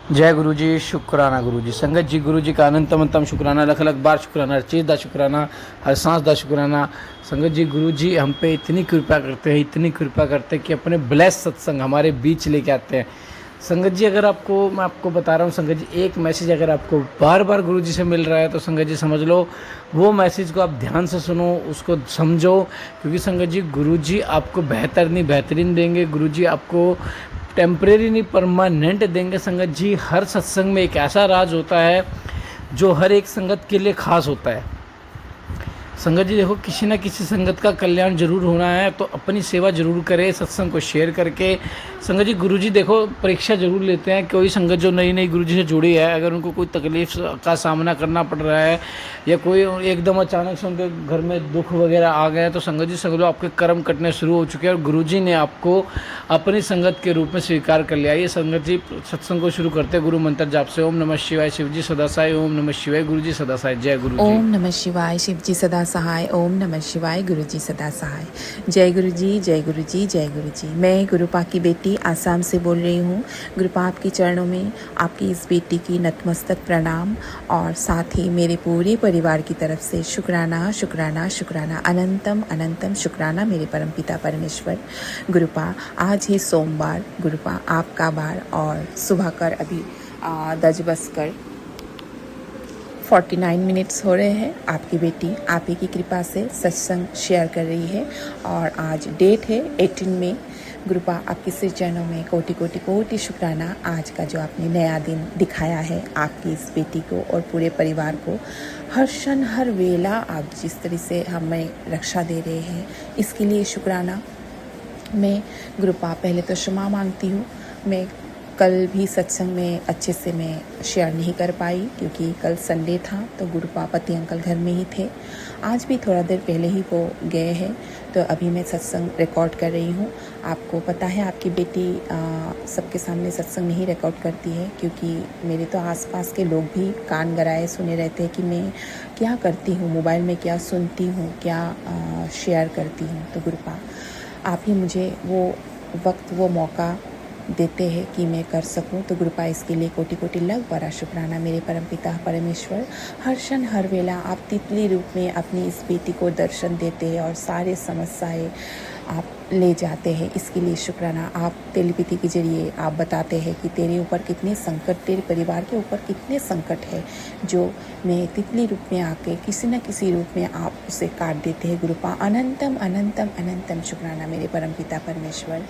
जय गुरु जी, शुक्राना गुरु जी। संगत जी, गुरु जी का अनंतम शुक्राना, लख लख बार शुक्राना, हर चीज़ दा शुक्राना, हर सांस दा शुक्राना। संगत जी, गुरु जी हम पे इतनी कृपा करते हैं, इतनी कृपा करते हैं कि अपने ब्लेस सत्संग हमारे बीच लेके आते हैं। संगत जी, अगर आपको मैं आपको बता रहा हूँ संगत जी, एक मैसेज अगर आपको बार बार गुरु जी से मिल रहा है तो संगत जी समझ लो वो मैसेज को आप ध्यान से सुनो, उसको समझो। क्योंकि संगत जी, गुरु जी आपको बेहतर नहीं बेहतरीन देंगे। गुरु जी आपको टेम्परेरी नहीं परमानेंट देंगे। संगत जी, हर सत्संग में एक ऐसा राज होता है जो हर एक संगत के लिए खास होता है। संगत जी देखो, किसी न किसी संगत का कल्याण जरूर होना है तो अपनी सेवा जरूर करें, सत्संग को शेयर करके। संगत जी, गुरु जी देखो परीक्षा जरूर लेते हैं। कोई संगत जो नई नई गुरु जी से जुड़ी है, अगर उनको कोई तकलीफ का सामना करना पड़ रहा है या कोई एकदम अचानक से उनके घर में दुख वगैरह आ गए तो संगत जी समझ लो आपके कर्म कटने शुरू हो चुके हैं और गुरु जी ने आपको अपनी संगत के रूप में स्वीकार कर लिया। ये संगत जी सत्संग को शुरू करते गुरु मंत्र जाप से। ओम नमः शिवाय, शिव जी सदा साई। ओम नमः शिवाय, गुरु जी सदा साई। जय गुरु जी। ओम नमः शिवाय, शिव जी सदा सहाय। ओम नमः शिवाय, गुरु जी सदा सहाय। जय गुरु जी, जय गुरु जी, जय गुरु जी। मैं गुरुपा की बेटी आसाम से बोल रही हूँ। गुरुपा आपके चरणों में आपकी इस बेटी की नतमस्तक प्रणाम और साथ ही मेरे पूरे परिवार की तरफ से शुक्राना शुक्राना शुक्राना, अनंतम अनंतम शुक्राना मेरे परमपिता परमेश्वर। गुरुपा, आज है सोमवार, गुरुपा आपका बार और सुबह कर अभी 10:49 मिनट्स हो रहे हैं। आपकी बेटी आप ही की कृपा से सत्संग शेयर कर रही है और आज डेट है 18 मई। गुरुपा आपके श्री चरणों में कोटि कोटि कोटि शुक्राना, आज का जो आपने नया दिन दिखाया है आपकी इस बेटी को और पूरे परिवार को। हर क्षण हर वेला आप जिस तरह से हमें रक्षा दे रहे हैं इसके लिए शुक्राना। मैं गुरुपा पहले तो क्षमा मांगती हूँ। मैं कल भी सत्संग में अच्छे से मैं शेयर नहीं कर पाई क्योंकि कल संडे था तो गुरुपा पति अंकल घर में ही थे। आज भी थोड़ा देर पहले ही वो गए हैं तो अभी मैं सत्संग रिकॉर्ड कर रही हूँ। आपको पता है आपकी बेटी सबके सामने सत्संग नहीं रिकॉर्ड करती है क्योंकि मेरे तो आसपास के लोग भी कान गराए सुने रहते हैं कि मैं क्या करती हूँ, मोबाइल में क्या सुनती हूँ, क्या शेयर करती हूँ। तो गुरुपा आप ही मुझे वो वक्त वो मौका देते हैं कि मैं कर सकूं। तो गुरुपा इसके लिए कोटि कोटि लख बड़ा शुक्राना मेरे परमपिता परमेश्वर। हर क्षण हर वेला आप तितली रूप में अपनी इस बेटी को दर्शन देते हैं और सारे समस्याएं आप ले जाते हैं, इसके लिए शुक्राना। आप टेलीपैथी के जरिए आप बताते हैं कि तेरे ऊपर कितने संकट, तेरे परिवार के ऊपर कितने संकट है जो मैं तितली रूप में आके किसी न किसी रूप में आप उसे काट देते हैं। गुरुपा अनंतम अनंतम अनंतम शुक्राना मेरे परमपिता परमेश्वर।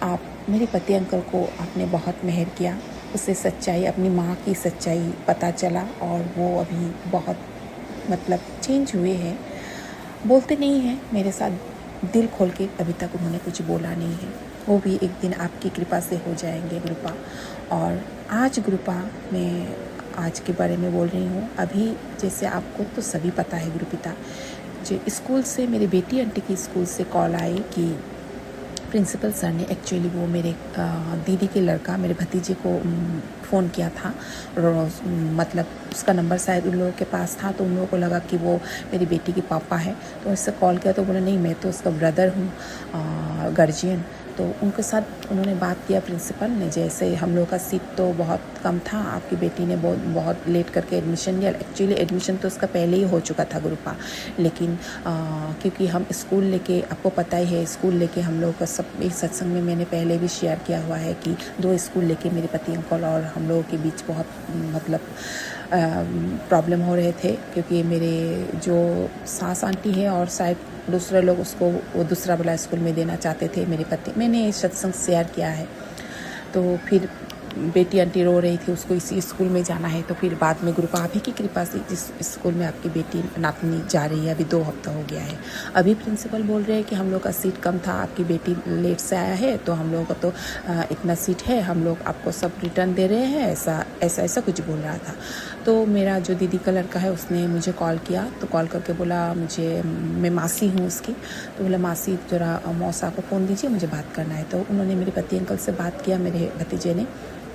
आप मेरे पति अंकल को आपने बहुत मेहर किया, उसे सच्चाई, अपनी माँ की सच्चाई पता चला और वो अभी बहुत मतलब चेंज हुए हैं। बोलते नहीं हैं मेरे साथ, दिल खोल के अभी तक उन्होंने कुछ बोला नहीं है। वो भी एक दिन आपकी कृपा से हो जाएंगे गुरुपा। और आज गुरुपा मैं आज के बारे में बोल रही हूँ। अभी जैसे आपको तो सभी पता है गुरुपिता, जो स्कूल से मेरी बेटी आंटी की स्कूल से कॉल आई कि प्रिंसिपल सर ने, एक्चुअली वो मेरे दीदी के लड़का मेरे भतीजे को फ़ोन किया था और मतलब उसका नंबर शायद उन लोगों के पास था तो उन लोगों को लगा कि वो मेरी बेटी के पापा है तो उससे कॉल किया तो बोला नहीं मैं तो उसका ब्रदर हूँ गार्जियन। तो उनके साथ उन्होंने बात किया प्रिंसिपल ने। जैसे हम लोग का सीट तो बहुत कम था, आपकी बेटी ने बहुत लेट करके एडमिशन लिया। एक्चुअली एडमिशन तो उसका पहले ही हो चुका था गुरुपा, लेकिन क्योंकि हम स्कूल लेके, आपको पता ही है स्कूल लेके हम लोग का सब एक सत्संग में मैंने पहले भी शेयर किया हुआ है कि 2 स्कूल लेके मेरे पति अंकल और हम लोगों के बीच बहुत मतलब प्रॉब्लम हो रहे थे क्योंकि मेरे जो सास आंटी है और शायद दूसरे लोग उसको वो दूसरा वाला स्कूल में देना चाहते थे मेरे पति। मैंने सत्संग शेयर किया है। तो फिर बेटी आंटी रो रही थी उसको इसी स्कूल में जाना है तो फिर बाद में गुरुपा आप ही की कृपा से जिस स्कूल में आपकी बेटी नातनी जा रही है, अभी 2 हफ्ता हो गया है। अभी प्रिंसिपल बोल रहे हैं कि हम लोग का सीट कम था, आपकी बेटी लेट से आया है तो हम लोगों का तो इतना सीट है, हम लोग आपको सब रिटर्न दे रहे हैं, ऐसा ऐसा ऐसा कुछ बोल रहा था। तो मेरा जो दीदी का लड़का है उसने मुझे कॉल किया तो कॉल करके बोला मुझे, मैं मासी हूँ उसकी, तो बोला मासी ज़रा मौसा को फ़ोन दीजिए मुझे बात करना है। तो उन्होंने मेरे पति अंकल से बात किया, मेरे भतीजे ने।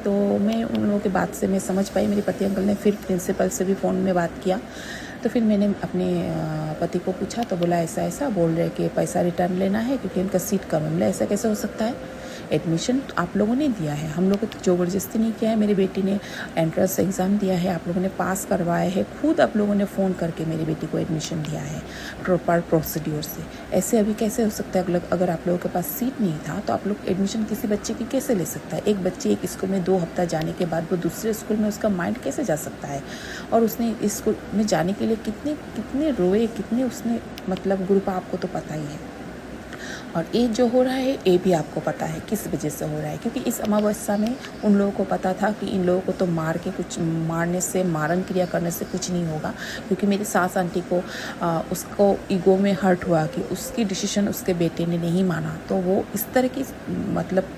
तो मैं उन लोगों की बात से मैं समझ पाई, मेरे पति अंकल ने फिर प्रिंसिपल से भी फ़ोन में बात किया। तो फिर मैंने अपने पति को पूछा तो बोला ऐसा ऐसा बोल रहे कि पैसा रिटर्न लेना है क्योंकि उनका सीट कम है। बोला ऐसा कैसे हो सकता है, एडमिशन तो आप लोगों ने दिया है, हम लोगों को तो ज़बरदस्ती नहीं किया है। मेरी बेटी ने एंट्रेंस एग्ज़ाम दिया है, आप लोगों ने पास करवाया है, खुद आप लोगों ने फ़ोन करके मेरी बेटी को एडमिशन दिया है प्रॉपर प्रोसीड्योर से। ऐसे अभी कैसे हो सकता है? अगर आप लोगों के पास सीट नहीं था तो आप लोग एडमिशन किसी बच्चे की कैसे ले सकता है? एक बच्चे एक स्कूल में 2 हफ्ता जाने के बाद वो दूसरे स्कूल में उसका माइंड कैसे जा सकता है? और उसने इस स्कूल में जाने के लिए कितने रोए, कितने उसने मतलब गुरुपा आपको तो पता ही है। और ये जो हो रहा है ये भी आपको पता है किस वजह से हो रहा है, क्योंकि इस अमावस्या में उन लोगों को पता था कि इन लोगों को तो मारने से, मारन क्रिया करने से कुछ नहीं होगा। क्योंकि मेरी सास आंटी को उसको ईगो में हर्ट हुआ कि उसकी डिसीजन उसके बेटे ने नहीं माना, तो वो इस तरह की मतलब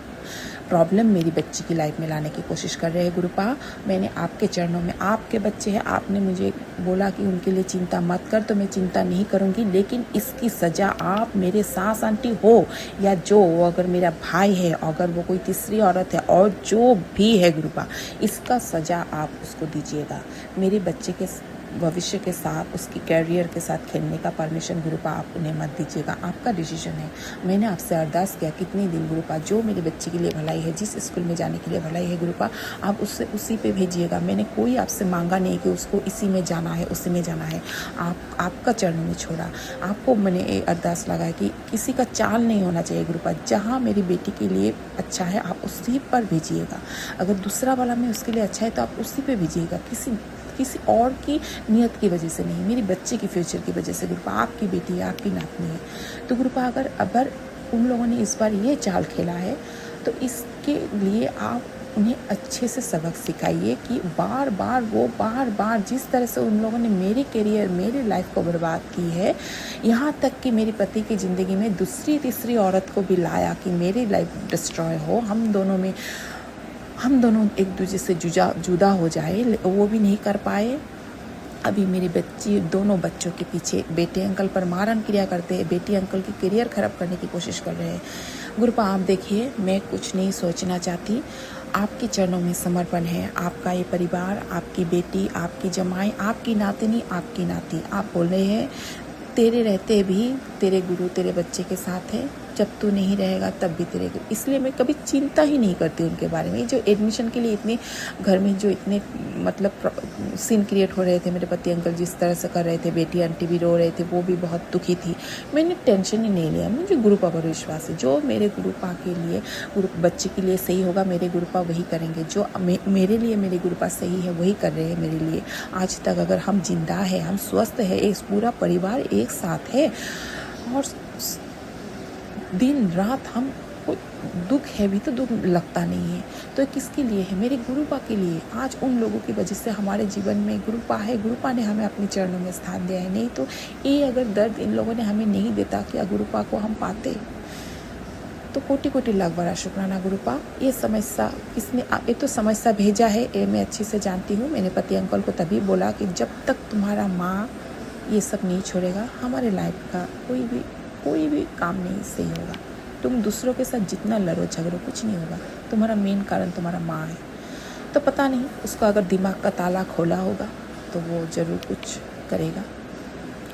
प्रॉब्लम मेरी बच्ची की लाइफ में लाने की कोशिश कर रहे हैं। गुरुपा, मैंने आपके चरणों में, आपके बच्चे हैं, आपने मुझे बोला कि उनके लिए चिंता मत कर, तो मैं चिंता नहीं करूँगी। लेकिन इसकी सज़ा आप मेरे सास आंटी हो या जो, अगर मेरा भाई है, अगर वो कोई तीसरी औरत है और जो भी है गुरुपा, इसका सज़ा आप उसको दीजिएगा। मेरे बच्चे के भविष्य के साथ, उसकी कैरियर के साथ खेलने का परमिशन गुरुपा आप उन्हें मत दीजिएगा, आपका डिसीजन है। मैंने आपसे अरदास किया कितने दिन गुरुपा, जो मेरे बच्चे के लिए भलाई है, जिस स्कूल में जाने के लिए भलाई है गुरुपा, आप उससे उसी पे भेजिएगा। मैंने कोई आपसे मांगा नहीं कि उसको इसी में जाना है, उसी में जाना है। आपका चरणों में छोड़ा, आपको मैंने अरदास लगाया कि किसी का चाल नहीं होना चाहिए गुरुपा। जहाँ मेरी बेटी के लिए अच्छा है आप उसी पर भेजिएगा। अगर दूसरा वाला में उसके लिए अच्छा है तो आप उसी पे भेजिएगा, किसी और की नियत की वजह से नहीं, मेरी बच्चे की फ्यूचर की वजह से गुरुपा। आपकी बेटी है, आपकी नातनी है, तो गुरुपा अगर उन लोगों ने इस बार ये चाल खेला है तो इसके लिए आप उन्हें अच्छे से सबक सिखाइए कि बार बार जिस तरह से उन लोगों ने मेरे करियर, मेरी लाइफ को बर्बाद की है, यहाँ तक कि मेरे पति की ज़िंदगी में दूसरी तीसरी औरत को भी लाया कि मेरी लाइफ डिस्ट्रॉय हो, हम दोनों एक दूसरे से जुदा हो जाए, वो भी नहीं कर पाए। अभी मेरी बच्ची दोनों बच्चों के पीछे बेटे अंकल पर मारन क्रिया करते हैं, बेटी अंकल की करियर ख़राब करने की कोशिश कर रहे हैं। गुरुपा आप देखिए, मैं कुछ नहीं सोचना चाहती, आपके चरणों में समर्पण है। आपका ये परिवार, आपकी बेटी, आपकी जमाई, आपकी नातिनी, आपकी नाती, आप बोल रहे हैं तेरे रहते भी तेरे गुरु तेरे बच्चे के साथ है, जब तू नहीं रहेगा तब भी तेरे गुरु। इसलिए मैं कभी चिंता ही नहीं करती उनके बारे में। जो एडमिशन के लिए इतने घर में जो इतने मतलब सीन क्रिएट हो रहे थे, मेरे पति अंकल जिस तरह से कर रहे थे, बेटी आंटी भी रो रहे थे, वो भी बहुत दुखी थी, मैंने टेंशन ही नहीं लिया। मुझे गुरुपा पर विश्वास है, जो मेरे गुरुपा के लिए, बच्चे के लिए सही होगा मेरे गुरुपा वही करेंगे। जो मेरे लिए मेरे गुरुपा सही है वही कर रहे हैं मेरे लिए। आज तक अगर हम जिंदा है, हम स्वस्थ है, एक पूरा परिवार एक साथ है और दिन रात हम कोई दुख है भी तो दुख लगता नहीं है, तो किसके लिए है? मेरे गुरुपा के लिए। आज उन लोगों की वजह से हमारे जीवन में गुरुपा है, गुरुपा ने हमें अपने चरणों में स्थान दिया है। नहीं तो ये अगर दर्द इन लोगों ने हमें नहीं देता कि गुरुपा को हम पाते, तो कोटि कोटि लाख बड़ा शुक्राना गुरुपा। ये समस्या किसने, ये तो समस्या भेजा है, ये मैं अच्छे से जानती हूँ। मैंने पति अंकल को तभी बोला कि जब तक तुम्हारा माँ ये सब नहीं छोड़ेगा, हमारे लाइफ का कोई भी काम नहीं सही होगा। तुम दूसरों के साथ जितना लड़ो झगड़ो कुछ नहीं होगा, तुम्हारा मेन कारण तुम्हारा माँ है। तो पता नहीं उसका अगर दिमाग का ताला खोला होगा तो वो ज़रूर कुछ करेगा।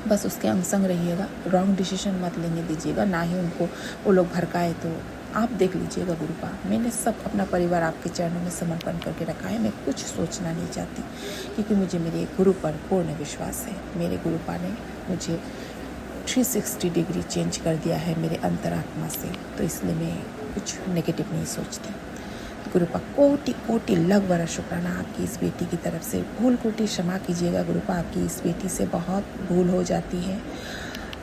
बस उसके अंग संग रहिएगा, रॉन्ग डिसीजन मत लेने दीजिएगा, ना ही उनको वो लोग भड़काए। तो आप देख लीजिएगा गुरुपा, मैंने सब अपना परिवार आपके चरणों में समर्पण करके रखा है। मैं कुछ सोचना नहीं चाहती, क्योंकि मुझे मेरे गुरु पर पूर्ण विश्वास है। मेरे गुरुपा ने मुझे 360 डिग्री चेंज कर दिया है मेरे अंतरात्मा से, तो इसलिए मैं कुछ नेगेटिव नहीं सोचती। तो गुरुपा कोटि कोटि लाख बड़ा शुक्राना आपकी इस बेटी की तरफ से। भूल कोटि क्षमा कीजिएगा गुरुपा, आपकी इस बेटी से बहुत भूल हो जाती है।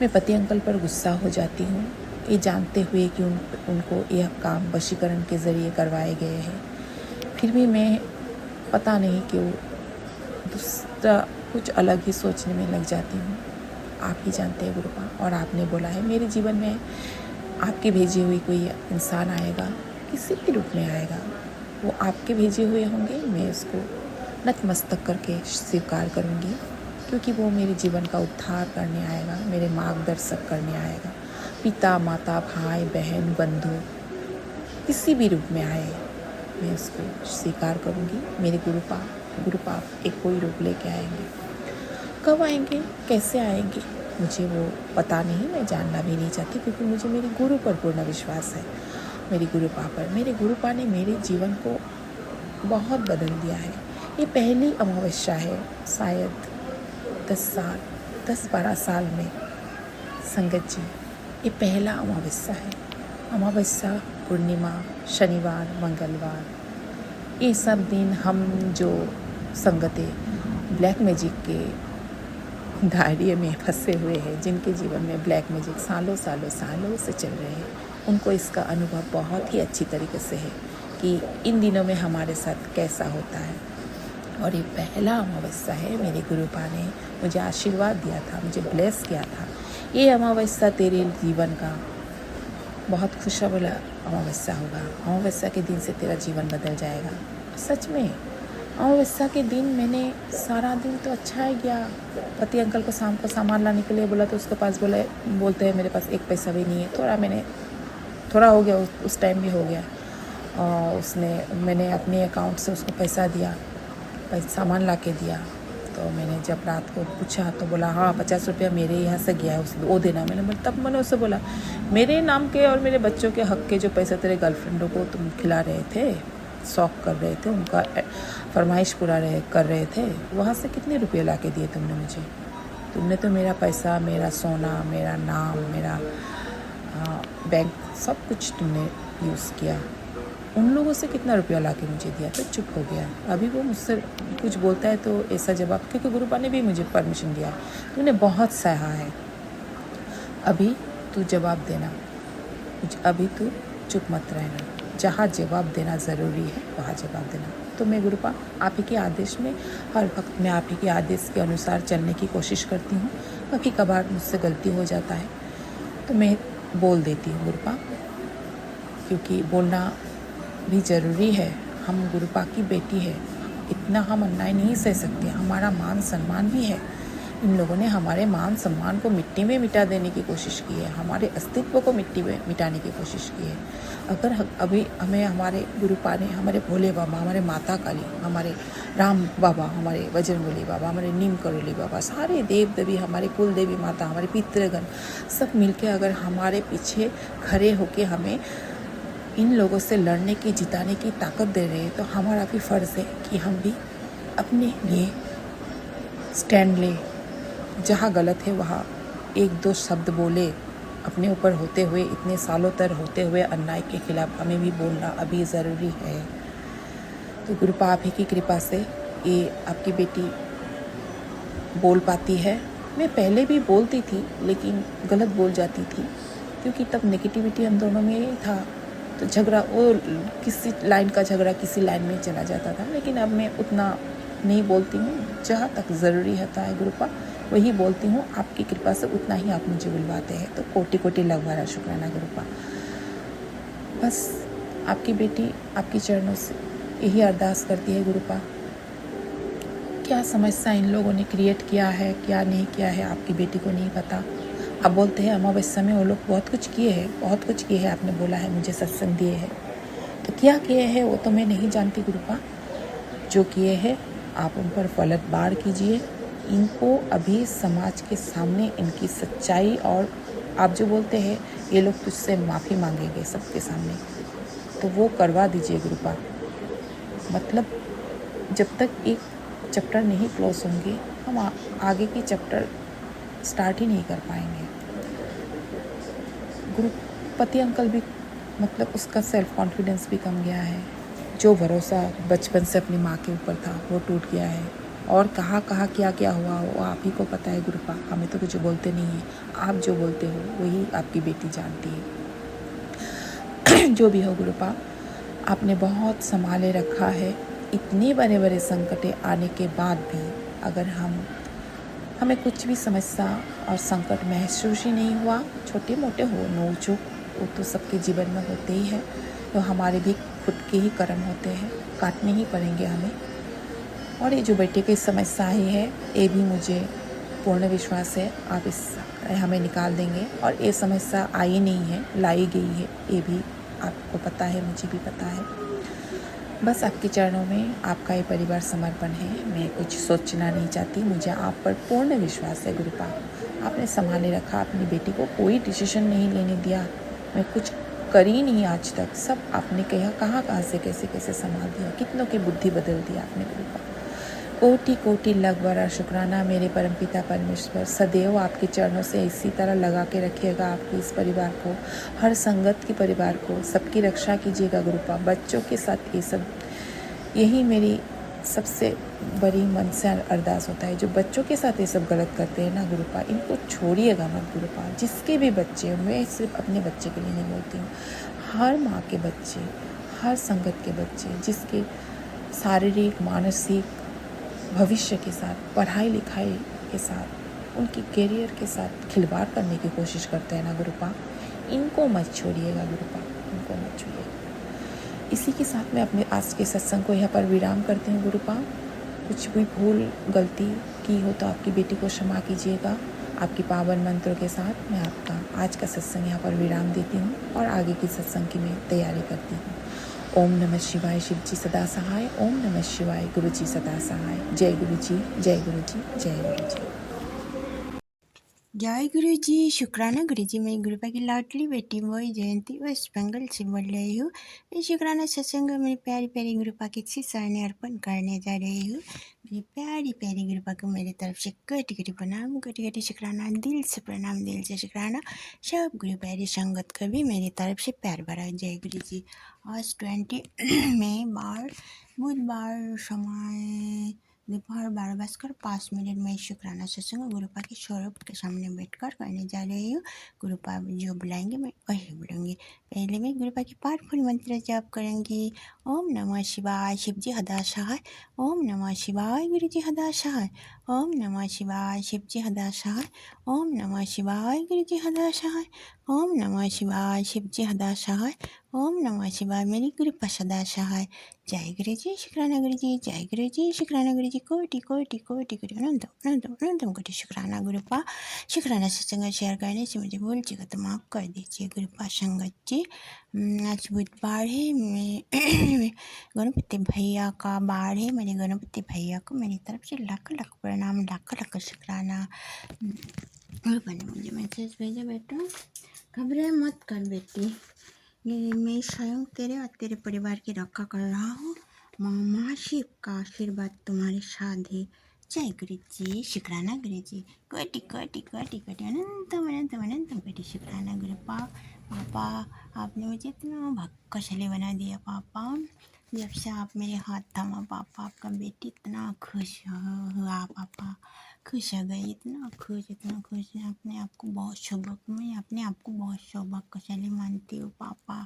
मैं पति अंकल पर गुस्सा हो जाती हूँ, ये जानते हुए कि उनको यह काम वशीकरण के ज़रिए करवाए गए हैं। फिर भी मैं पता नहीं क्यों दूसरा कुछ अलग ही सोचने में लग जाती हूँ। आप ही जानते हैं गुरुपा, और आपने बोला है मेरे जीवन में आपके भेजे हुए कोई इंसान आएगा, किसी भी रूप में आएगा, वो आपके भेजे हुए होंगे, मैं उसको नतमस्तक करके स्वीकार करूँगी, क्योंकि वो मेरे जीवन का उद्धार करने आएगा, मेरे मार्गदर्शक करने आएगा। पिता माता भाई बहन बंधु किसी भी रूप में आए, मैं उसको स्वीकार करूँगी। मेरे गुरुपा एक कोई रूप लेके आएंगे। कब आएंगे, कैसे आएंगे, मुझे वो पता नहीं, मैं जानना भी नहीं चाहती, क्योंकि मुझे मेरे गुरु पर पूर्ण विश्वास है। मेरी गुरुपा पर। मेरे गुरुपा ने मेरे जीवन को बहुत बदल दिया है। ये पहली अमावस्या है शायद 10-12 साल में संगत जी, ये पहला अमावस्या है। अमावस्या, पूर्णिमा, शनिवार, मंगलवार, ये सब दिन हम जो संगतें ब्लैक मैजिक के दायरे में फंसे हुए हैं, जिनके जीवन में ब्लैक मैजिक सालों से चल रहे हैं, उनको इसका अनुभव बहुत ही अच्छी तरीके से है कि इन दिनों में हमारे साथ कैसा होता है। और ये पहला अमावस्या है। मेरे गुरुपा ने मुझे आशीर्वाद दिया था, मुझे ब्लेस किया था, ये अमावस्या तेरे जीवन का बहुत खुशहाल अमावस्या होगा। अमावस्या के दिन से तेरा जीवन बदल जाएगा। सच में अमावस्या के दिन मैंने सारा दिन तो अच्छा ही गया। पति अंकल को शाम को सामान लाने के लिए बोला तो उसके पास बोलते हैं मेरे पास एक पैसा भी नहीं है। थोड़ा हो गया, उस टाइम भी हो गया। और मैंने अपने अकाउंट से उसको पैसा दिया, सामान ला के दिया। तो मैंने जब रात को पूछा तो बोला हाँ 50 रुपया मेरे यहाँ से गया है, वो देना। मैंने उससे बोला मेरे नाम के और मेरे बच्चों के हक के जो पैसे तेरे गर्लफ्रेंडों को तुम खिला रहे थे, शौक कर रहे थे, उनका फरमाइश पूरा कर रहे थे, वहाँ से कितने रुपये ला के दिए तुमने मुझे? तुमने तो मेरा पैसा, मेरा सोना, मेरा नाम, मेरा बैंक, सब कुछ तुमने यूज़ किया। उन लोगों से कितना रुपया ला के मुझे दिया? तो चुप हो गया। अभी वो मुझसे कुछ बोलता है तो ऐसा जवाब, क्योंकि गुरुपा ने भी मुझे परमिशन दिया, तूने बहुत सहा है, अभी तू जवाब देना, अभी तू चुप मत रहना, जहाँ जवाब देना ज़रूरी है वहाँ जवाब देना। तो मैं गुरुपा आप ही के आदेश में हर वक्त मैं आप ही के आदेश के अनुसार चलने की कोशिश करती हूँ। कभी कभार मुझसे गलती हो जाता है तो मैं बोल देती हूँ गुरुपा, क्योंकि बोलना भी ज़रूरी है। हम गुरुपा की बेटी है, इतना हम अन्याय नहीं सह सकते। हमारा मान सम्मान भी है। इन लोगों ने हमारे मान सम्मान को मिट्टी में मिटा देने की कोशिश की है, हमारे अस्तित्व को मिट्टी में मिटाने की कोशिश की है। अगर अभी हमें हमारे गुरुपा ने, हमारे भोले बाबा, हमारे माता काली, हमारे राम बाबा, हमारे बजरंगबली बाबा, हमारे नीम करोली बाबा, सारे देव देवी, हमारे कुल देवी माता, हमारे पितृगण, सब मिलके अगर हमारे पीछे खड़े होके हमें इन लोगों से लड़ने की, जिताने की ताकत दे रहे हैं, तो हमारा भी फ़र्ज़ है कि हम भी अपने लिए स्टैंड लें। जहाँ गलत है वहाँ एक दो शब्द बोले। अपने ऊपर होते हुए, इतने सालों तक होते हुए अन्याय के खिलाफ हमें भी बोलना अभी ज़रूरी है। तो गुरुपा आप ही की कृपा से ये आपकी बेटी बोल पाती है। मैं पहले भी बोलती थी लेकिन गलत बोल जाती थी, क्योंकि तब नेगेटिविटी हम दोनों में ही था। तो झगड़ा, वो किसी लाइन का झगड़ा किसी लाइन में चला जाता था। लेकिन अब मैं उतना नहीं बोलती हूँ, जहाँ तक ज़रूरी होता है गुरुपा वही बोलती हूँ। आपकी कृपा से उतना ही आप मुझे बुलवाते हैं, तो कोटि कोटि लखवारा शुक्राना गुरुपा। बस आपकी बेटी आपकी चरणों से यही अरदास करती है गुरुपा। क्या समस्या इन लोगों ने क्रिएट किया है, क्या नहीं किया है, आपकी बेटी को नहीं पता। अब बोलते हैं अमावस्या में वो लोग बहुत कुछ किए हैं, आपने बोला है, मुझे सत्संग दिए हैं। तो क्या किए हैं वो तो मैं नहीं जानती गुरुपा। जो किए हैं आप उन पर पलटवार कीजिए। इनको अभी समाज के सामने इनकी सच्चाई, और आप जो बोलते हैं ये लोग तुझसे माफ़ी मांगेंगे सबके सामने, तो वो करवा दीजिए गुरुपा। मतलब जब तक एक चैप्टर नहीं क्लोज होंगे, हम आगे की चैप्टर स्टार्ट ही नहीं कर पाएंगे। गुरुपति अंकल भी, मतलब उसका सेल्फ कॉन्फिडेंस भी कम गया है। जो भरोसा बचपन से अपनी माँ के ऊपर था वो टूट गया है। और कहाँ क्या हुआ वो आप ही को पता है गुरुपा, हमें तो कुछ बोलते नहीं है। आप जो बोलते हो वही आपकी बेटी जानती है। जो भी हो गुरुपा, आपने बहुत संभाले रखा है। इतने बड़े बड़े संकटें आने के बाद भी अगर हमें कुछ भी समस्या और संकट महसूस ही नहीं हुआ, छोटे मोटे हो नोक झोंक, वो तो सबके जीवन में होते ही है। तो हमारे भी खुद के ही कर्म होते हैं, काटने ही पड़ेंगे हमें। और ये जो बेटे की समस्या आई है, ये भी मुझे पूर्ण विश्वास है आप इस हमें निकाल देंगे। और ये समस्या आई नहीं है, लाई गई है, ये भी आपको पता है, मुझे भी पता है। बस आपके चरणों में आपका ये परिवार समर्पण है। मैं कुछ सोचना नहीं चाहती, मुझे आप पर पूर्ण विश्वास है गुरुपा। आपने संभाले रखा अपनी बेटी को, कोई डिसीजन नहीं लेने दिया। मैं कुछ करी नहीं आज तक, सब आपने कहाँ से कैसे कैसे संभाल दिया, कितनों की बुद्धि बदल दी आपने गुरुपा। कोटि कोटि लाख बड़ा शुक्राना मेरे परमपिता परमेश्वर। सदैव आपके चरणों से इसी तरह लगा के रखिएगा आपके इस परिवार को, हर संगत के परिवार को, सबकी रक्षा कीजिएगा गुरुपा। बच्चों के साथ ये सब, यही मेरी सबसे बड़ी मन से अरदास होता है। जो बच्चों के साथ ये सब गलत करते हैं ना गुरुपा, इनको छोड़िएगा मत गुरुपा। जिसके भी बच्चे, मैं सिर्फ अपने बच्चे के लिए नहीं बोलती हूँ, हर माँ के बच्चे, हर संगत के बच्चे जिसके शारीरिक मानसिक भविष्य के साथ, पढ़ाई लिखाई के साथ, उनकी करियर के साथ खिलवाड़ करने की कोशिश करते हैं ना गुरुपा, इनको मत छोड़िएगा गुरुपा, इनको मत छोड़िएगा। इसी के साथ मैं अपने आज के सत्संग को यहाँ पर विराम करती हूँ गुरुपा। कुछ भी भूल गलती की हो तो आपकी बेटी को क्षमा कीजिएगा। आपकी पावन मंत्रों के साथ मैं आपका आज का सत्संग यहाँ पर विराम देती हूँ और आगे की सत्संग की मैं तैयारी करती हूँ। ओम नमः शिवाय, शिव जी सदा सहाय। ओम नमः शिवाय, गुरु जी सदा सहाय। जय गुरु जी, जय गुरु जी, जय गुरु जी। जय गुरु जी, शुक्राना गुरु जी। मैं गुरुपा की लाडली बेटी मोई जयंती वेस्ट बंगाल से बोल रही हूँ। ये शुक्राना सत्संग मेरी प्यारी प्यारी गुरुपा की चरणें अर्पण करने जा रही हूँ। मेरी प्यारी प्यारी गुरुपा को मेरी तरफ से कोटि कोटि प्रणाम, कोटि कोटि शुक्राना, दिल से प्रणाम, दिल से शुक्राना। सब गुरु प्यारी संगत को भी मेरी तरफ से प्यार भरा जय गुरु जी। आज 20 मई बुधवार, समय दोपहर 12:05 में शुक्राना सत्संग गुरुपा के स्वरूप के सामने बैठकर करने जा रही हूँ। गुरुपा जो बुलाएंगे मैं वही बोलूँगी। पहले मैं गुरुपा की पावरफुल मंत्र जाप करूँगी। ओम नमः शिवाय, शिव जी हदा सहाय। ओम नमः शिवाय, गुरु जी हदा सहाय। ओम नमः शिवाय, शिव जी हदा सहाय। ओम नमः शिवाय, गुरु जी हदा सहाय। ओम नमः शिवाय, शिव जी हदा सहाय। ओम नमः शिवाय, मेरी गुरुपा सदा सहाय। जय गुरु जी, शुक्राना गुरु जी, जय गुरु जी, शुक्राना गुरु जी। कोटि कोटि कोटि कोटि अनंतम अनंतम अनंतम कोटि शुक्राना गुरुपा। शुक्राना सत्संग शेयर करने से मुझे भूल चुका तो माफ़ कर दीजिए गुरुपा संगत जी। आज बुधवार है, मैं गणपति भैया का बार है। मेरे गणपति भैया को मेरी तरफ से लाख लाख प्रणाम, लाख लाख शुक्राना। गुरुपा ने मुझे मैसेज भेजा, बेटा घबराए मत कर बेटी, मैं स्वयं तेरे और तेरे परिवार की रक्षा कर रहा हूँ। माँ महाशिव का आशीर्वाद तुम्हारे साथ है। जय गुरु जी, शुक्राना गुरु जी। कोटि कोटि कोटि कोटि अनंतम अनंतम अनंतम कोटि शुक्राना गुरु पापा। आपने मुझे इतना भाग्यशाली बना दिया पापा। जब से आप मेरे हाथ थामा पापा, आपका बेटी इतना खुश हुआ पापा, खुश हो गई, इतना खुश है। अपने आप को बहुत सौभाग्य, मैं अपने आप को बहुत सौभाग्यशाली मानती हूँ पापा।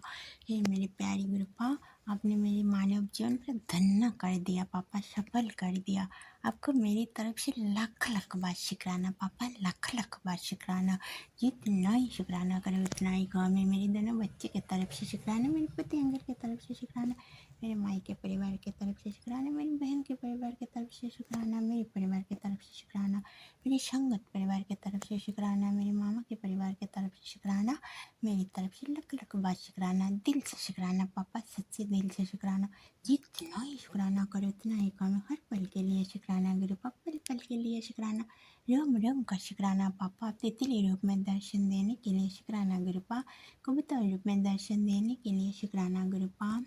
हे मेरी प्यारी गुरुपा, आपने मेरी मानव जीवन पर धन्य कर दिया पापा, सफल कर दिया। आपको मेरी तरफ से लाख लाख बार शुक्राना पापा, लाख लाख बार शुक्राना। जितना ही शुक्राना करें उतना ही कम है। मेरे दोनों बच्चे की तरफ से शुक्राना, मेरे पति अंगर की तरफ से शुक्राना, मेरे माई के परिवार की तरफ से शुक्राना, मेरी बहन के परिवार की तरफ से शुक्राना, मेरे परिवार की तरफ से शुक्राना, मेरी संगत परिवार की तरफ से शुक्राना, मेरे मामा के परिवार की तरफ से शुक्राना। मेरी तरफ से लख लख बार शुक्राना, दिल से शुक्राना पापा, सच्चे दिल से शुक्राना। जितना ही शुक्राना करो उतना ही कम है। हर पल के लिए शुक्राना गुरुपा, पल पल के लिए शुक्राना, रोम रोम का शुक्राना पापा। तितली रूप में दर्शन देने के लिए शुक्राना गुरुपा, कबूतर रूप में दर्शन देने के लिए शुक्राना गुरुपा,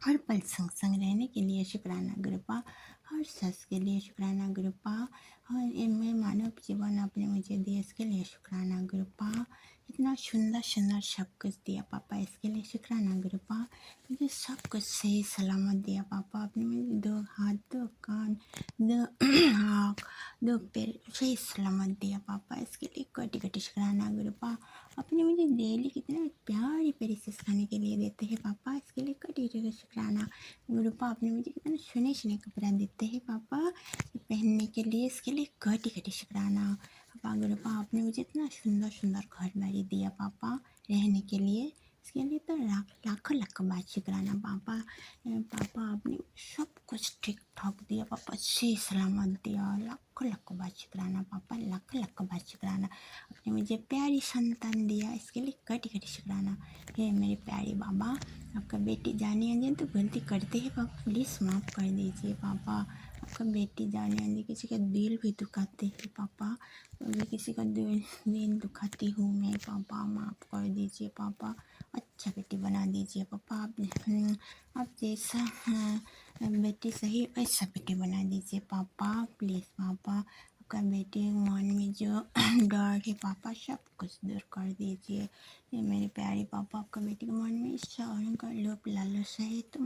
हर पल संग संग रहने के लिए शुक्राना गुरुपा, हर सांस के लिए शुक्राना गुरुपा, हर इनमें मानव जीवन आपने मुझे दिया इसके लिए शुक्राना गुरुपा। इतना सुंदर सुंदर सब कुछ दिया पापा, इसके लिए शुक्राना गुरुपा। मुझे सब कुछ सही सलामत दिया पापा। आपने मुझे 2 हाथ, 2 कान, 2 आँख, 2 पैर सही सलामत दिया पापा, इसके लिए कोटि कोटि शुक्राना गुरुपा। आपने मुझे डेली कितने प्यारी प्यारी चीज़ खाने के लिए देते हैं पापा, इसके लिए कोटि कोटि शुक्राना गुरुपा। आपने मुझे कितने सुने सुने कपड़ा देते हैं पापा पहनने के लिए, इसके लिए कोटि कोटि शुक्राना पापा गुरुपा। आपने मुझे इतना सुंदर सुंदर घर बारी दिया पापा रहने के लिए, इसके लिए तो लाखों लाख बार शुक्राना पापा। पापा आपने सब कुछ ठीक ठाक दिया पापा, सही सलामत दिया, लाखों लाख बार शुक्राना पापा, लाखों लाख बार शुक्राना। आपने मुझे प्यारी संतान दिया, इसके लिए कोटि कोटि शुक्राना। हे मेरे प्यारे बाबा, आपका बेटी जाने अनजाने तो गलती करते हैं पापा, प्लीज़ माफ़ कर दीजिए पापा। आपका बेटी जाने अनजाने किसी का दिल भी दुखाते हैं पापा, कभी किसी का दिल दुखाती हूँ मैं पापा, माफ़ कर दीजिए पापा। अच्छा बेटी बना दीजिए पापा। आप जैसा बेटी सही वैसा बेटी बना दीजिए पापा, प्लीज़ पापा। आपका बेटी मन में जो डर है पापा सब कुछ दूर कर दीजिए। ये मेरे प्यारे पापा, आपका बेटी के मन में इच्छा अहंकार लोभ लालच है तो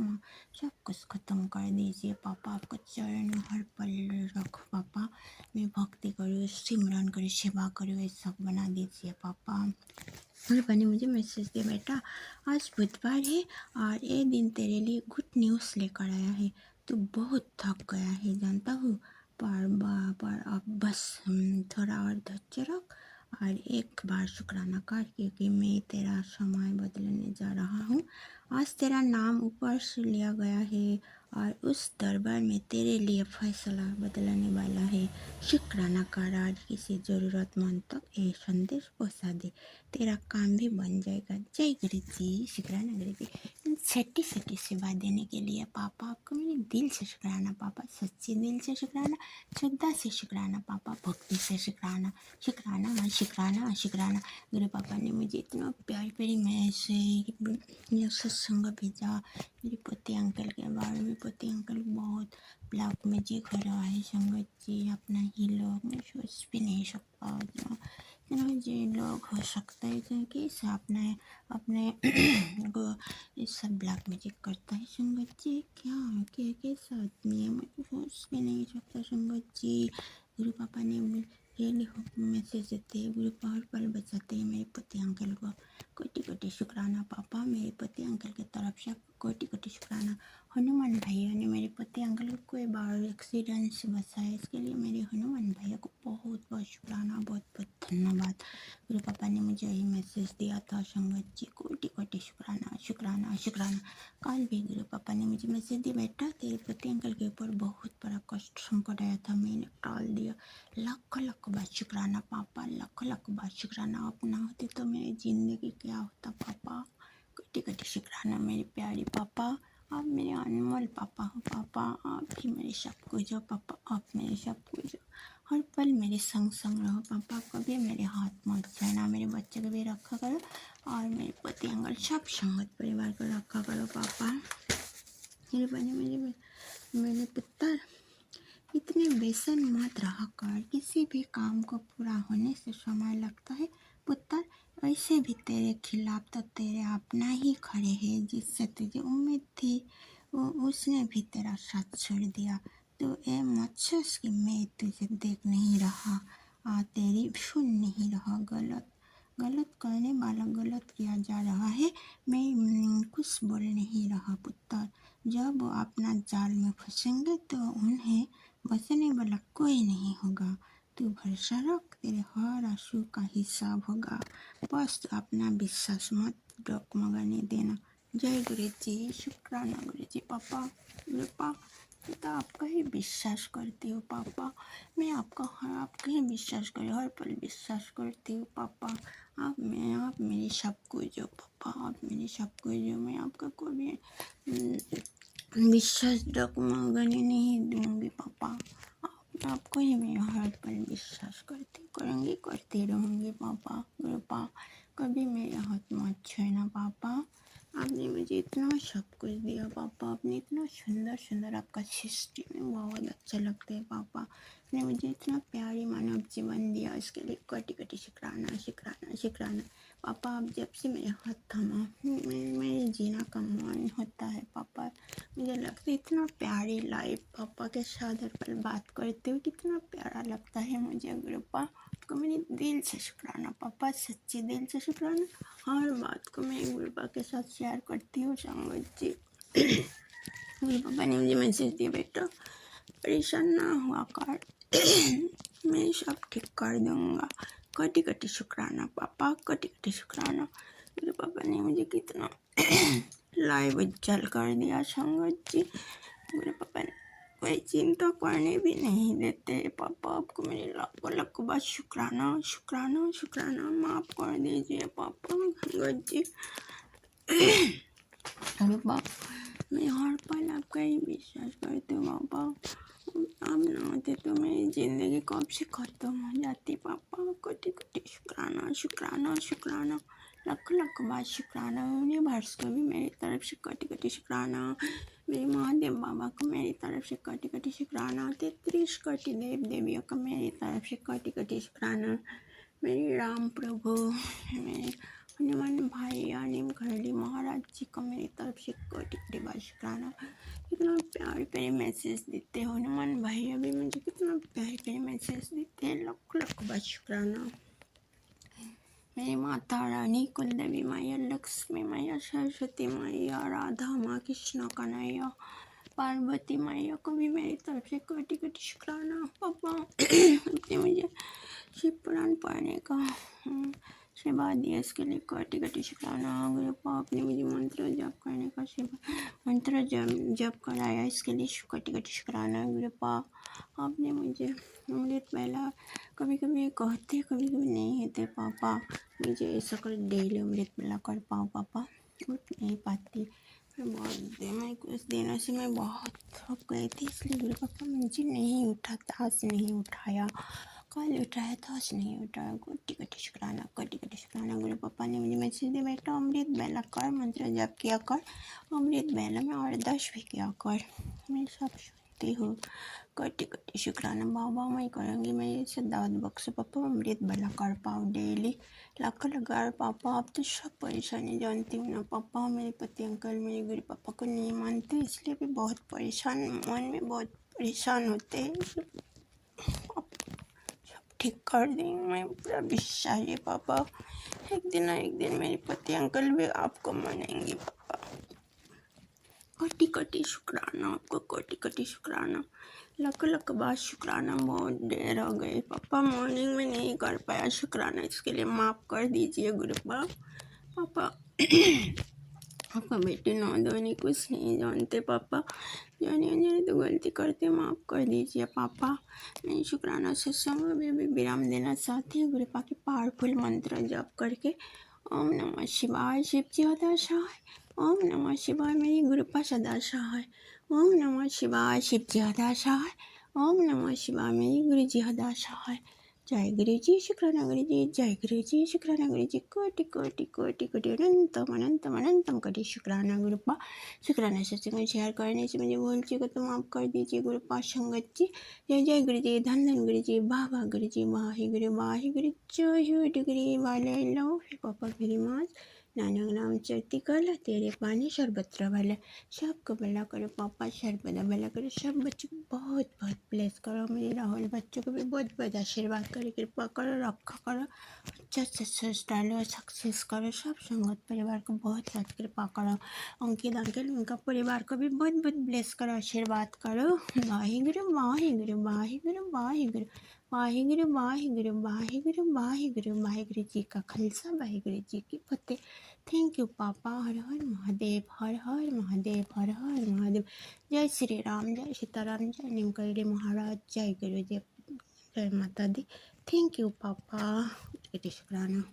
सब कुछ खत्म कर दीजिए पापा। आपका चरण में हर पल रखो पापा। मैं भक्ति करूँ, सिमरन करूँ, सेवा करूँ, ये सब बना दीजिए पापा। मेरे पापा ने मुझे मैसेज दिया, बेटा आज बुधवार है और ये दिन तेरे लिए गुड न्यूज़ लेकर आया है। तू बहुत थक गया है जानता हूँ, पर अब बस थोड़ा और धैर्य रख और एक बार शुक्राना कर, क्योंकि मैं तेरा समय बदलने जा रहा हूँ। आज तेरा नाम ऊपर से लिया गया है और उस दरबार में तेरे लिए फैसला बदलने वाला है। शुक्राना कर, आज किसी ज़रूरतमंद तक ये संदेश पहुँचा दे, तेरा काम भी बन जाएगा। जय गुरु जी। शुक्राना गुरु जी, इन छोटी छोटी सेवा देने के लिए पापा। आपको मेरे दिल से शुक्राना पापा, सच्चे दिल से शुक्राना, श्रद्धा से शुक्राना पापा, भक्ति से शुक्राना। शुक्राना शुक्राना शुक्राना। मेरे पापा ने मुझे इतना प्यारी प्यारी मैसेज सत्संग भेजा मेरे पोते अंकल के बारे में। पोते अंकल बहुत ब्लैक मैजिक हो रहा है संगत जी, अपना ही लोग, मैं सोच भी नहीं सकता जो लोग हो सकता है क्योंकि अपने अपने को ये सब ब्लैक मैजिक करता है संगत जी। क्या कैसा आदमी है, मैं सोच भी नहीं सकता संगत जी। गुरु पापा ने रियली मैसेज देते हैं, गुरु हर पल बचाते हैं मेरे पति अंकल को। कोटि कोटि शुक्राना पापा, मेरे पति अंकल की तरफ से कोटि कोटि शुक्राना। हनुमान भैया ने मेरे पति अंकल को कोई बार एक्सीडेंट से बचाया, इसके लिए मेरे हनुमान भैया को बहुत बहुत शुक्राना, बहुत बहुत धन्यवाद। गुरु पापा ने मुझे यही मैसेज दिया था संगत जी, कोटि कोटि शुक्राना शुक्राना शुक्राना। कल भी गुरु पापा ने मुझे मैसेज दिया, बेटा तेरे पति अंकल के ऊपर बहुत बड़ा कष्ट संकट आया था, मैंने टाल दिया। लाख लाख बार शुक्राना पापा, लाख लाख बार शुक्राना। आप ना होते तो मेरी जिंदगी क्या होता पापा। कोटि कोटि शुक्राना मेरे प्यारे पापा, आप मेरे अनमोल पापा हो पापा। आप ही मेरे सब कुछ हो पापा, आप मेरे सब कुछ हो। हर पल मेरे संग संग रहो पापा, कभी मेरे हाथ मत छूना। मेरे बच्चे को भी रखा करो और मेरे पति अंकल सब संगत परिवार को रखा करो पापा। मेरे बने मेरे पुत्र, इतने बेसन मत रहा कर, किसी भी काम को पूरा होने से समय लगता है पुत्र। ऐसे भी तेरे खिलाफ तो तेरे अपना ही खड़े हैं, जिससे तुझे उम्मीद थी वो उसने भी तेरा साथ छोड़ दिया। तो ये मत सोच कि मैं तुझे देख नहीं रहा, तेरी सुन नहीं रहा। गलत करने वाला गलत किया जा रहा है, मैं कुछ बोल नहीं रहा पुत्र। जब वो अपना जाल में फंसेंगे तो उन्हें बचने वाला कोई नहीं होगा। तू भरोसा रख, तेरे हर आंसू का हिसाब होगा। बस अपना विश्वास मत डगमगाने देना। जय गुरु जी। शुक्राना गुरु जी पापा। पापा मैं तो आपका ही विश्वास करती हूँ पापा, मैं आपका ही विश्वास कर, हर पल विश्वास करती हूँ पापा। आप मेरे सब कुछ हो पापा, आप मेरे सब कुछ हो। मैं आपका कोई विश्वास डगमगाने नहीं दूंगी पापा। आपको ही मैं हर पल विश्वास करती रहूँगी पापा। पापा कभी मेरे हाथ मत छूना पापा। आपने मुझे इतना सब कुछ दिया पापा, आपने इतना सुंदर सुंदर, आपका सृष्टि में बहुत अच्छा लगता है पापा। आपने मुझे इतना प्यारी मानव जीवन दिया, इसके लिए कोटि कोटि शुक्राना शुक्राना शुक्राना पापा। आप जब से मेरे हाथ थमा मेरे जीना का मन होता है पापा। मुझे लगता है इतना प्यारी लाइफ पापा के साथ हर पल बात करते हुए कितना प्यारा लगता है मुझे। गुरुपा आपको मेरे दिल से शुक्राना पापा, सच्चे दिल से शुक्राना। हर बात को मैं गुरुपा के साथ शेयर करती हूँ संगत जी। गुरु पापा ने मुझे मैसेज दिया, बेटा परेशान ना हुआ कर, मैं सब ठीक कर दूंगा। कोटि कोटि शुक्राना पापा, कोटि कोटि शुक्राना। मेरे पापा ने मुझे कितना लाइव उज्जवल कर दिया संगत जी। मेरे पापा ने कोई चिंता करने भी नहीं देते पापा। आपको मेरे लाखों लाखों बार शुक्राना शुक्राना शुक्राना। माफ़ कर दीजिए पापा संगत जी। पापा मैं हर पल आपका ही विश्वास करती हूँ पापा। आप ना होते तो मेरी ज़िंदगी कब से ख़त्म हो जाती पापा। कोटि कोटि शुक्राना शुक्राना शुक्राना। लाख लाख बार शुक्राना। यूनिवर्स को भी मेरी तरफ से कोटि कोटि शुक्राना। मेरे महादेव बाबा को मेरी तरफ से कोटि कोटि शुक्राना। 33 कोटि देव देवियों को मेरी तरफ से कोटि कोटि शुक्राना। मेरे राम प्रभु, मेरे हनुमान भाई अनिम खरडी महाराज जी को मेरी तरफ से कोटि कोटि बार शुक्राना। कितना प्यारे प्यारे मैसेज देते हो हनुमान भाई, अभी मुझे कितना प्यारे प्यारे मैसेज देते हैं। लाख लाख बार शुक्राना। मेरी माता रानी कुल देवी मैया, लक्ष्मी मैया, सरस्वती मैया, राधा माँ, कृष्ण कन्हैया, पार्वती मैया को भी मेरी तरफ से कोटि कोटि शुक्राना। पापा आपने मुझे शिव पुराण पढ़ने का सेवा दिया, इसके लिए कोटि कोटि शुक्राना। गुरु पापा आपने मुझे मंत्र जप करने का सेवा मंत्र जप कराया, इसके लिए कोटि कोटि शुक्राना। गुरु पापा आपने मुझे अमृत बेला कभी कभी कहते कभी कभी नहीं होते पापा, मुझे ऐसा कर डेली अमृत बेला कर पाऊँ पापा, उठ नहीं पाती। मैं कुछ दिनों से मैं बहुत थक गई थी, इसलिए गुरु पापा मुझे नहीं उठाता, आज नहीं उठाया, कल उठाया था आज नहीं उठाया। कोटि कोटि शुक्राना, कोटि कोटि शुक्राना। गुरु पापा ने मुझे मैसेज दिया, बेटा अमृत बेला कर, मंत्र जप किया कर, अमृत बेला में और 10 भी किया कर, मैं सब सुनती हूँ। कोटि कोटि शुक्राना बाबा, मैं करूँगी, मैं इसे दावत बख्शो पापा, अमृत बेला कर पाऊँ डेली। लाख लगा पापा, आप तो सब परेशानी जानती हूँ ना पापा, मेरे पति अंकल मेरे गुरु पापा को नहीं मानते, इसलिए भी बहुत परेशान, मन में बहुत परेशान होते हैं। आप सब ठीक कर देंगे, मैं पूरा विश्वास है पापा, एक दिन ना एक दिन मेरे पति अंकल भी आपको मानेंगे पापा। कोटि कोटि शुक्राना आपको, कोटि कोटि शुक्राना। लाख लाख बार शुक्राना। बहुत देर हो गई पापा, मॉर्निंग में नहीं कर पाया शुक्राना, इसके लिए माफ़ कर दीजिए गुरु पापा। आपका बेटी नौधनी कुछ नहीं जानते पापा, जाने अनजाने तो गलती करते, माफ़ कर दीजिए पापा। मैं शुक्राना सत्संग में अभी विराम देना चाहती हूँ गुरु पापा के पावरफुल मंत्र जप करके। ओम नमः शिवाय, शिव जी सदा सहाय। ओम नमः शिवाय, मेरी गुरुपा सदा सहाय। ओम नमः शिवाय, शिव जी सदा सहाय। ओम नमः शिवाय, मेरी गुरु जी सदा सहाय। जय गुरु जी, शुक्राना गुरु जी, जय गुरु जी, शुक्राना गुरु जी। कोटि कोटि कोटि कोटि अनंतम अनंतम अनंतम कोटि शुक्राना गुरुपा। शुक्राना सत्संग शेयर करने से मुझे भूल चुका तो माफ़ कर दीजिए गुरुपा संगत जी। जय जय गुरु जी, धन धन गुरु जी, वाह गुरु जी, वाहे गुरु, जय हो डिग्री वाले लो पापा मेरी माँ। नानक नाम चढ़ती कला, तेरे पानी सर्वत्र भला। सबको भला करो पापा, सर्वदा भला करो। सब बच्चों को बहुत बहुत ब्लेस करो, मेरे राहुल बच्चों को भी बहुत बहुत आशीर्वाद करो, कृपा करो, रखा करो, अच्छा सक्सेस डालो, सक्सेस करो। सब संगत परिवार को बहुत बहुत कृपा करो। अंकित अंकल उनका परिवार को भी बहुत बहुत ब्लेस करो, आशीर्वाद करो। वाहिगुरु वाहिगुरु वाहिगुरु वाहिगुरु वाहिगुरु वाहिगुरु वाहिगुरु वाहिगुरु। वाहिगुरु जी का खालसा, वाहिगुरु जी की फतेह। थैंक यू पापा। हर हर महादेव, हर हर महादेव, हर हर महादेव। जय श्री राम, जय सीताराम, जय नीमकरणी महाराज, जय गुरुदेव, जय माता दी। थैंक यू पापा। शुक्राना।